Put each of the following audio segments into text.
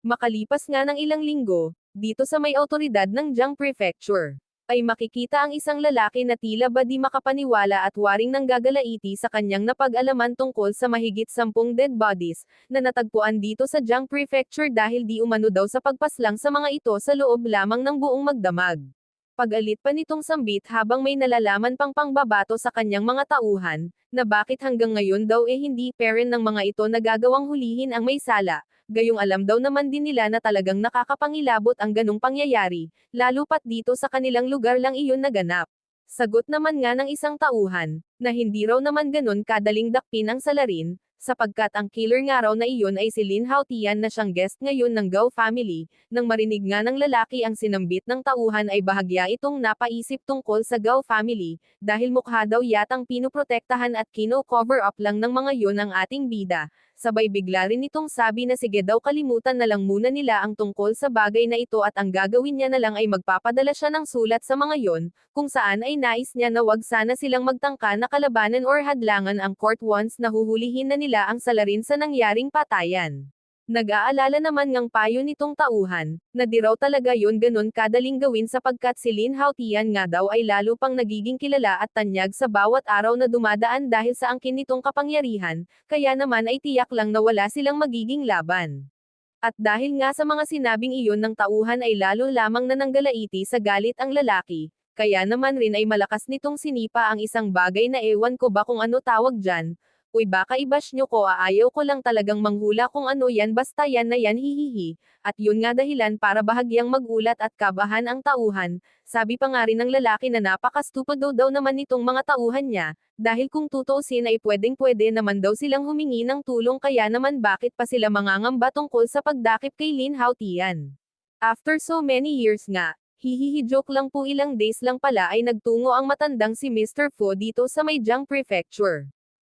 Makalipas nga ng ilang linggo, dito sa may awtoridad ng Jiang Prefecture, ay makikita ang isang lalaki na tila ba di makapaniwala at waring nanggagalaiti sa kanyang napag-alaman tungkol sa mahigit 10 dead bodies, na natagpuan dito sa Jiang Prefecture dahil di umano daw sa pagpaslang sa mga ito sa loob lamang ng buong magdamag. Pag-alit pa nitong sambit habang may nalalaman pang pangbabato sa kanyang mga tauhan, na bakit hanggang ngayon daw hindi pa rin ng mga ito nagagawang hulihin ang may sala, gayong alam daw naman din nila na talagang nakakapangilabot ang ganong pangyayari, lalo pat dito sa kanilang lugar lang iyon naganap. Sagot naman nga ng isang tauhan, na hindi raw naman ganon kadaling dakpin ang salarin, sapagkat ang killer nga raw na iyon ay si Lin Haotian na siyang guest ngayon ng Gao family. Nang marinig nga ng lalaki ang sinambit ng tauhan ay bahagya itong napaisip tungkol sa Gao family, dahil mukha daw yatang pinoprotektahan at kino-cover up lang ng mga yon ang ating bida. Sabay bigla rin itong sabi na sige daw kalimutan na lang muna nila ang tungkol sa bagay na ito at ang gagawin niya na lang ay magpapadala siya ng sulat sa mga yon, kung saan ay nais niya na wag sana silang magtangka na kalabanan or hadlangan ang court once na huhulihin na nila ang salarin sa nangyaring patayan. Nag-aalala naman ngang payo nitong tauhan, na di raw talaga yun ganun kadaling gawin sapagkat si Lin Haotian nga daw ay lalo pang nagiging kilala at tanyag sa bawat araw na dumadaan dahil sa angkin nitong kapangyarihan, kaya naman ay tiyak lang na wala silang magiging laban. At dahil nga sa mga sinabing iyon ng tauhan ay lalo lamang nananggalaiti sa galit ang lalaki, kaya naman rin ay malakas nitong sinipa ang isang bagay na ewan ko ba kung ano tawag dyan. Uy baka i-bash nyo ko ayaw ko lang talagang manghula kung ano yan basta yan na yan hihihi, at yun nga dahilan para bahagyang magulat at kabahan ang tauhan, sabi pa nga rin ng lalaki na napaka-stupido daw naman nitong mga tauhan niya, dahil kung tutuusin ay pwedeng-pwede naman daw silang humingi ng tulong kaya naman bakit pa sila mangangamba tungkol sa pagdakip kay Lin Haotian. After so many years nga, hihihi joke lang po ilang days lang pala ay nagtungo ang matandang si Mr. Fu dito sa may Jiang Prefecture.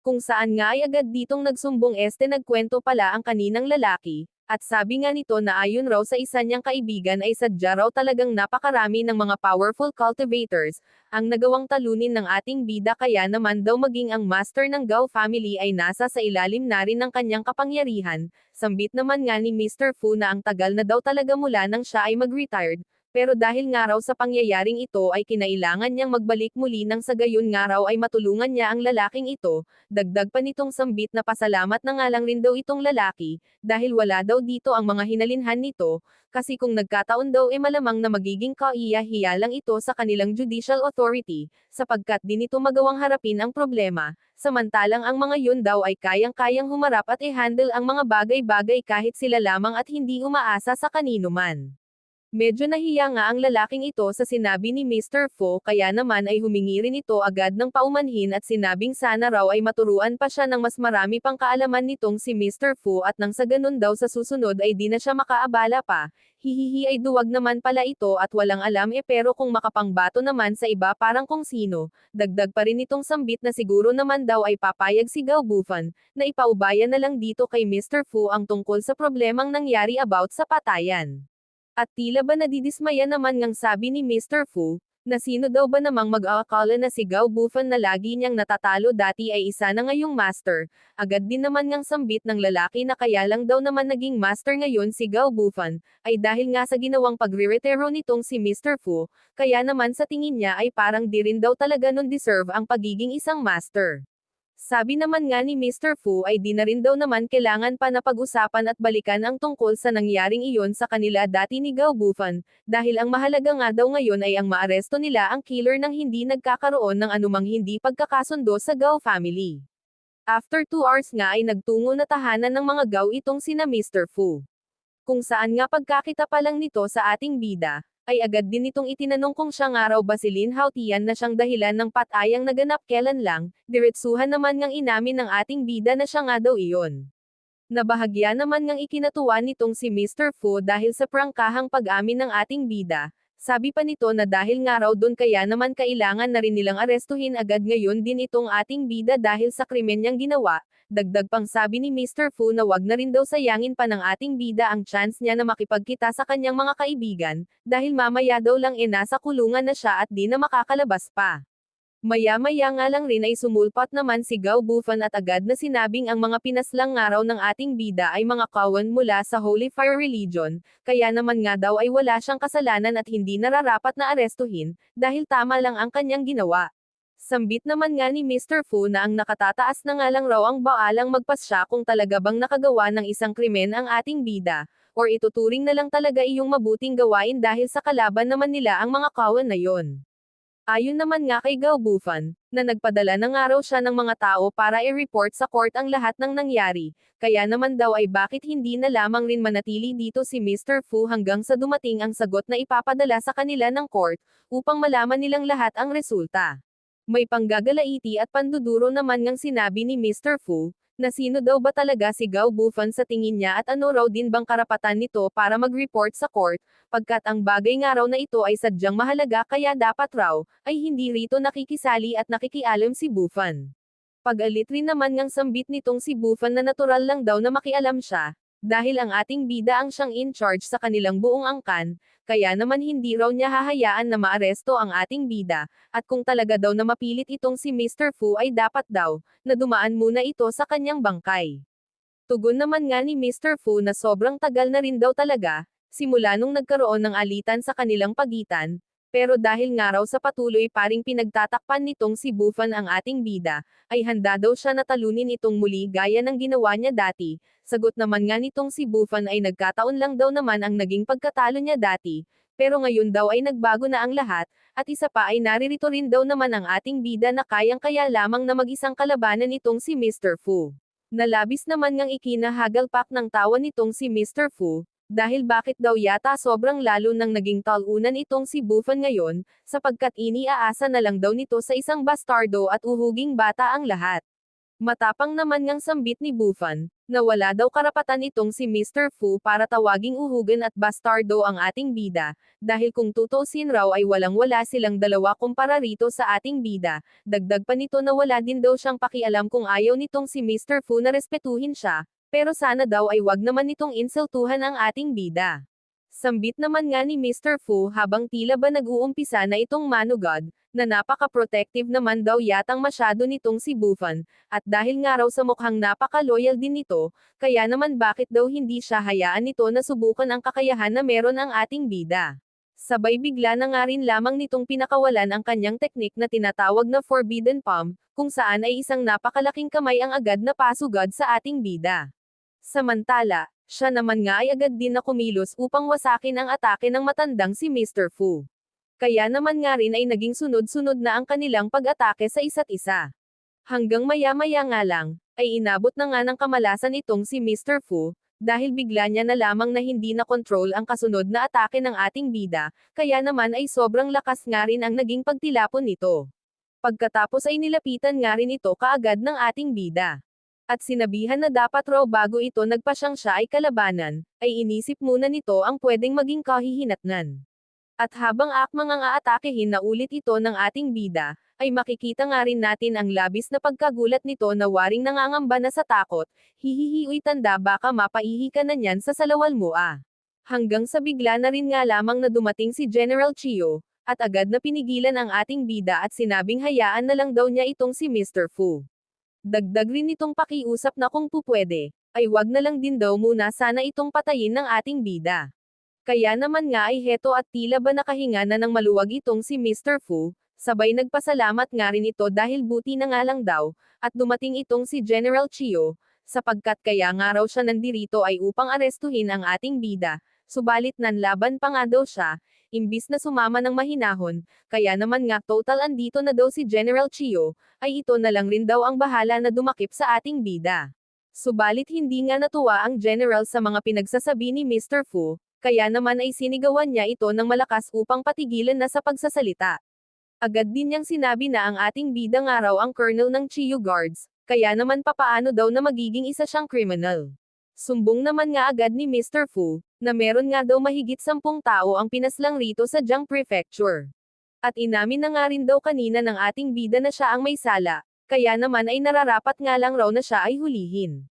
Kung saan nga ay agad ditong nagsumbong nagkwento pala ang kaninang lalaki, at sabi nga nito na ayon raw sa isa niyang kaibigan ay sadya raw talagang napakarami ng mga powerful cultivators, ang nagawang talunin ng ating bida kaya naman daw maging ang master ng Gao family ay nasa sa ilalim na rin ng kanyang kapangyarihan, sambit naman nga ni Mr. Fu na ang tagal na daw talaga mula nang siya ay mag-retired, pero dahil nga raw sa pangyayaring ito ay kinailangan niyang magbalik muli nang sa gayon nga raw ay matulungan niya ang lalaking ito, dagdag pa nitong sambit na pasalamat na nga lang rin daw itong lalaki, dahil wala daw dito ang mga hinalinhan nito, kasi kung nagkataon daw malamang na magiging kaiya-hiya lang ito sa kanilang judicial authority, sapagkat di nito magawang harapin ang problema, samantalang ang mga yun daw ay kayang-kayang humarap at i-handle ang mga bagay-bagay kahit sila lamang at hindi umaasa sa kanino man. Medyo nahiya nga ang lalaking ito sa sinabi ni Mr. Fu kaya naman ay humingi rin ito agad ng paumanhin at sinabing sana raw ay maturuan pa siya ng mas marami pang kaalaman nitong si Mr. Fu at nang sa ganun daw sa susunod ay di na siya makaabala pa, hihihi ay duwag naman pala ito at walang alam pero kung makapangbato naman sa iba parang kung sino, dagdag pa rin itong sambit na siguro naman daw ay papayag si Gao Bufan, na ipaubaya na lang dito kay Mr. Fu ang tungkol sa problemang nangyari about sa patayan. At tila ba nadidismaya naman ngang sabi ni Mr. Fu, na sino daw ba namang mag-aakala na si Gao Bufan na lagi niyang natatalo dati ay isa na ngayong master, agad din naman ngang sambit ng lalaki na kaya lang daw naman naging master ngayon si Gao Bufan, ay dahil nga sa ginawang pagre-retiro nitong si Mr. Fu, kaya naman sa tingin niya ay parang di rin daw talaga nun deserve ang pagiging isang master. Sabi naman nga ni Mr. Fu ay di na rin daw naman kailangan pa na pag-usapan at balikan ang tungkol sa nangyaring iyon sa kanila dati ni Gao Bufan, dahil ang mahalaga nga daw ngayon ay ang maaresto nila ang killer nang hindi nagkakaroon ng anumang hindi pagkakasundo sa Gao family. After 2 hours nga ay nagtungo na tahanan ng mga Gao itong sina Mr. Fu. Kung saan nga pagkakita pa lang nito sa ating bida, ay agad din itong itinanong kung siya nga raw ba si Lin Haotian na siyang dahilan ng patayang naganap kailan lang, diretsuhan naman ngang inamin ng ating bida na siya nga daw iyon. Nabahagya naman ngang ikinatuwa nitong si Mr. Fu dahil sa prangkahang pag-amin ng ating bida, sabi pa nito na dahil nga raw dun kaya naman kailangan na rin nilang arestuhin agad ngayon din itong ating bida dahil sa krimen niyang ginawa, dagdag pang sabi ni Mr. Fu na wag na rin daw sayangin pa ng ating bida ang chance niya na makipagkita sa kanyang mga kaibigan, dahil mamaya daw lang nasa kulungan na siya at di na makakalabas pa. Maya-maya nga lang rin ay sumulpat naman si Gao Bufan at agad na sinabing ang mga pinaslang nga raw ng ating bida ay mga kawan mula sa Holy Fire Religion, kaya naman nga daw ay wala siyang kasalanan at hindi nararapat na arestuhin, dahil tama lang ang kanyang ginawa. Sambit naman nga ni Mr. Fu na ang nakatataas na nga lang raw ang baalang magpasya kung talaga bang nakagawa ng isang krimen ang ating bida, or ituturing na lang talaga iyong mabuting gawain dahil sa kalaban naman nila ang mga kawan na yon. Ayon naman nga kay Gao Bufan, na nagpadala ng araw siya ng mga tao para i-report sa court ang lahat ng nangyari, kaya naman daw ay bakit hindi na lamang rin manatili dito si Mr. Fu hanggang sa dumating ang sagot na ipapadala sa kanila ng court, upang malaman nilang lahat ang resulta. May panggagalaiti at panduduro naman ngang sinabi ni Mr. Fu, na sino daw ba talaga si Gao Bufan sa tingin niya at ano raw din bang karapatan nito para mag-report sa court, pagkat ang bagay nga raw na ito ay sadyang mahalaga kaya dapat raw, ay hindi rito nakikisali at nakikialam si Bufan. Pag-alit rin naman ngang sambit nitong si Bufan na natural lang daw na makialam siya, dahil ang ating bida ang siyang in charge sa kanilang buong angkan, kaya naman hindi raw niya hahayaan na maaresto ang ating bida, at kung talaga daw na mapilit itong si Mr. Fu ay dapat daw, na dumaan muna ito sa kanyang bangkay. Tugon naman nga ni Mr. Fu na sobrang tagal na rin daw talaga, simula nung nagkaroon ng alitan sa kanilang pagitan, pero dahil nga raw sa patuloy paring pinagtatakpan nitong si Bufan ang ating bida, ay handa daw siya na talunin itong muli gaya ng ginawa niya dati. Sagot naman nga nitong si Bufan ay nagkataon lang daw naman ang naging pagkatalo niya dati, pero ngayon daw ay nagbago na ang lahat, at isa pa ay naririto rin daw naman ang ating bida na kayang-kaya lamang na mag-isang kalabanan itong si Mr. Fu. Nalabis naman ngang ikinahagalpak ng tawa nitong si Mr. Fu, dahil bakit daw yata sobrang lalo nang naging talunan itong si Bufan ngayon, sapagkat iniaasa na lang daw nito sa isang bastardo at uhuging bata ang lahat. Matapang naman ngang sambit ni Bufan, na wala daw karapatan itong si Mr. Fu para tawaging uhugan at bastardo ang ating bida, dahil kung tutusin raw ay walang-wala silang dalawa kumpara rito sa ating bida, dagdag pa nito na wala din daw siyang pakialam kung ayaw nitong si Mr. Fu na respetuhin siya, pero sana daw ay wag naman nitong insultuhan ang ating bida. Sambit naman nga ni Mr. Fu habang tila ba nag-uumpisa na itong manugad, na napaka-protective naman daw yatang masyado nitong si Bufan, at dahil nga raw sa mukhang napaka-loyal din nito, kaya naman bakit daw hindi siya hayaan nito na subukan ang kakayahan na meron ang ating bida. Sabay bigla na nga rin lamang nitong pinakawalan ang kanyang teknik na tinatawag na Forbidden Palm, kung saan ay isang napakalaking kamay ang agad na pasugad sa ating bida. Samantala, siya naman nga ay agad din na kumilos upang wasakin ang atake ng matandang si Mr. Fu. Kaya naman nga rin ay naging sunod-sunod na ang kanilang pag-atake sa isa't isa. Hanggang maya-maya nga lang, ay inabot na nga ng kamalasan itong si Mr. Fu, dahil bigla niya na lamang na hindi na control ang kasunod na atake ng ating bida, kaya naman ay sobrang lakas nga rin ang naging pagtilapon nito. Pagkatapos ay nilapitan nga rin ito kaagad ng ating bida. At sinabihan na dapat raw bago ito nagpasyang siya ay kalabanan, ay inisip muna nito ang pwedeng maging kahihinatnan. At habang akmang ang aatakehin na ulit ito ng ating bida, ay makikita nga rin natin ang labis na pagkagulat nito na waring nangangamba na sa takot, hihihi uy tanda baka mapaihi ka na niyan sa salawal mo ah. Hanggang sa bigla na rin nga lamang na dumating si General Chiyo, at agad na pinigilan ang ating bida at sinabing hayaan na lang daw niya itong si Mr. Fu. Dagdag rin nitong pakiusap na kung pupwede, ay wag na lang din daw muna sana itong patayin ng ating bida. Kaya naman nga ay heto at tila ba nakahinga na ng maluwag itong si Mr. Fu, sabay nagpasalamat nga rin ito dahil buti na nga lang daw, at dumating itong si General Chiyo, sapagkat kaya nga raw siya nandirito ay upang arestuhin ang ating bida, subalit nanlaban pa nga daw siya, imbis na sumama ng mahinahon, kaya naman nga total andito na daw si General Chiyo, ay ito na lang rin daw ang bahala na dumakip sa ating bida. Subalit hindi nga natuwa ang General sa mga pinagsasabi ni Mr. Fu, kaya naman ay sinigawan niya ito ng malakas upang patigilan na sa pagsasalita. Agad din niyang sinabi na ang ating bida nga raw ang colonel ng Chiyo Guards, kaya naman papaano daw na magiging isa siyang criminal. Sumbong naman nga agad ni Mr. Fu, na meron nga daw mahigit 10 tao ang pinaslang rito sa Jiang Prefecture. At inamin na nga rin daw kanina ng ating bida na siya ang may sala, kaya naman ay nararapat nga lang raw na siya ay hulihin.